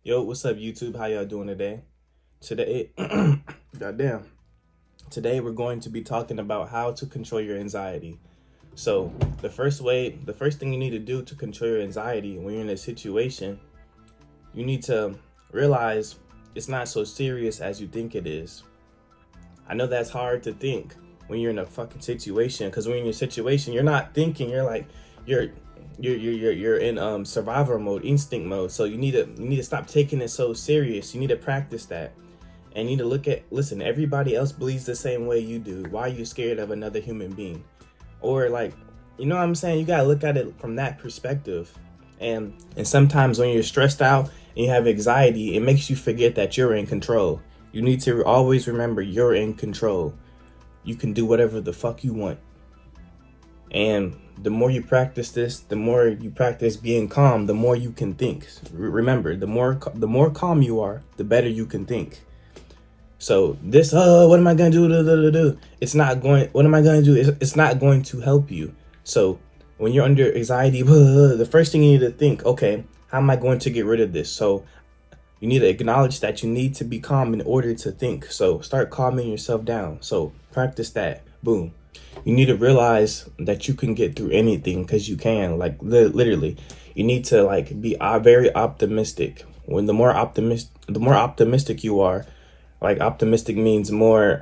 Yo, what's up, YouTube? How y'all doing today? Today, goddamn. Today we're going to be talking about how to control your anxiety. So, the first thing you need to do to control your anxiety when you're in a situation, you need to realize it's not so serious as you think it is. I know that's hard to think when you're in a fucking situation, because when you're in a situation, you're not thinking. You're like, you're you're in survival mode, instinct mode. So you need to stop taking it so serious. You need to practice that, and you need to listen. Everybody else believes the same way you do. Why are you scared of another human being? Or like, you know what I'm saying? You gotta look at it from that perspective. And sometimes when you're stressed out and you have anxiety, it makes you forget that you're in control. You need to always remember you're in control. You can do whatever the fuck you want. And the more you practice this, the more you practice being calm, the more you can think. Remember, the more calm you are, the better you can think. So this, what am I gonna do? It's not going. What am I gonna do? It's not going to help you. So when you're under anxiety, the first thing you need to think, okay, how am I going to get rid of this? So you need to acknowledge that you need to be calm in order to think. So start calming yourself down. So practice that. Boom. You need to realize that you can get through anything, because you can. Like literally, you need to like be very optimistic. When the more optimistic you are, like optimistic means more.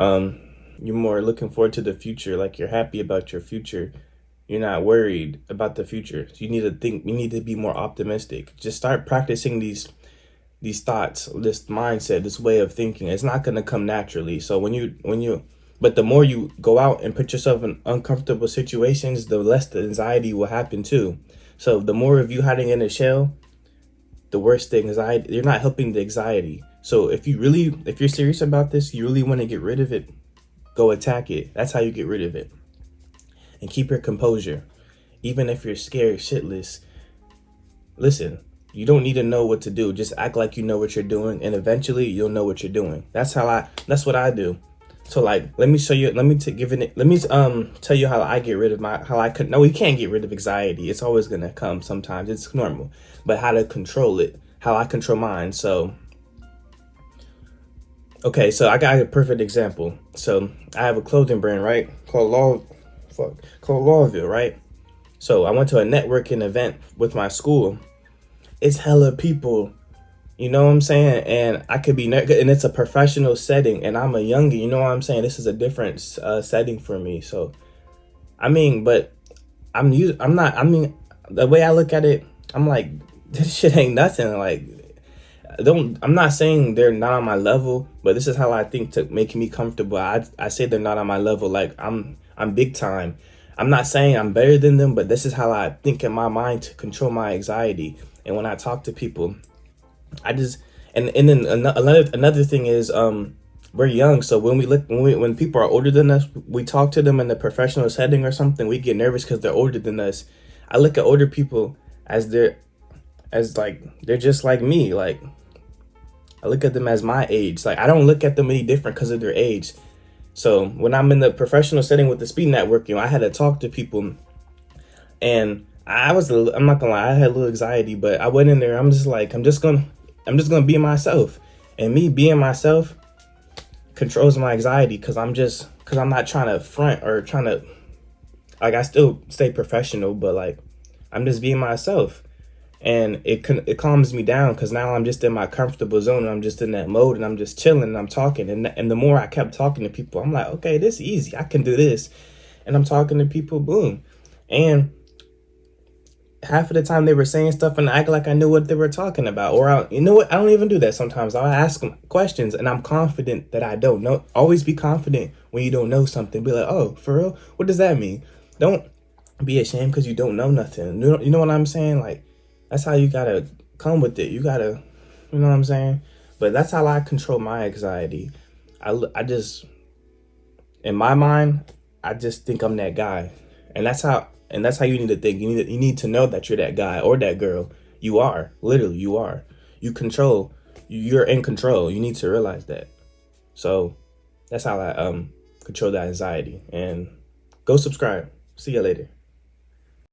You're more looking forward to the future. Like you're happy about your future. You're not worried about the future. So you need to think. You need to be more optimistic. Just start practicing these thoughts, this mindset, this way of thinking. It's not going to come naturally. So but the more you go out and put yourself in uncomfortable situations, the less the anxiety will happen too. So the more of you hiding in a shell, the worse the anxiety. You're not helping the anxiety. So if you're serious about this, you really want to get rid of it, go attack it. That's how you get rid of it. And keep your composure. Even if you're scared shitless, listen, you don't need to know what to do. Just act like you know what you're doing, and eventually you'll know what you're doing. That's what I do. So like, let me show you, let me tell you how I get rid of no, you can't get rid of anxiety. It's always going to come sometimes. It's normal, but how to control it, how I control mine. So, okay. So I got a perfect example. So I have a clothing brand, right? Called Lawville, right? So I went to a networking event with my school. It's hella people. You know what I'm saying? And I could be, and it's a professional setting, and I'm a youngin'. You know what I'm saying? This is a different setting for me. So, I mean, but I'm not. I mean, the way I look at it, I'm like, this shit ain't nothing. Like, I'm not saying they're not on my level, but this is how I think to make me comfortable. I say they're not on my level. Like I'm big time. I'm not saying I'm better than them, but this is how I think in my mind to control my anxiety. And when I talk to people, I just and then another thing is we're young, so when people are older than us, we talk to them in a professional setting or something, we get nervous because they're older than us. I look at older people as they're just like me. Like I look at them as my age. Like I don't look at them any different because of their age. So when I'm in the professional setting with the speed networking, I had to talk to people, and I'm not gonna lie, I had a little anxiety, but I went in there. I'm just gonna be myself, and me being myself controls my anxiety, because I'm not trying to front or trying to, like, I still stay professional, but like I'm just being myself, and it calms me down, because now I'm just in my comfortable zone, and I'm just in that mode, and I'm just chilling, and I'm talking, and the more I kept talking to people, I'm like, okay, this is easy, I can do this, and I'm talking to people, boom, and half of the time they were saying stuff and I act like I knew what they were talking about. Or you know what? I don't even do that sometimes. I'll ask them questions and I'm confident that I don't know. Always be confident when you don't know something. Be like, oh, for real? What does that mean? Don't be ashamed because you don't know nothing. You know what I'm saying? Like, that's how you gotta come with it. You gotta, you know what I'm saying? But that's how I control my anxiety. I just, in my mind, I just think I'm that guy. And that's how you need to think. You need to know that you're that guy or that girl. You are. Literally, you are. You're in control. You need to realize that. So that's how I control that anxiety. And go subscribe. See you later.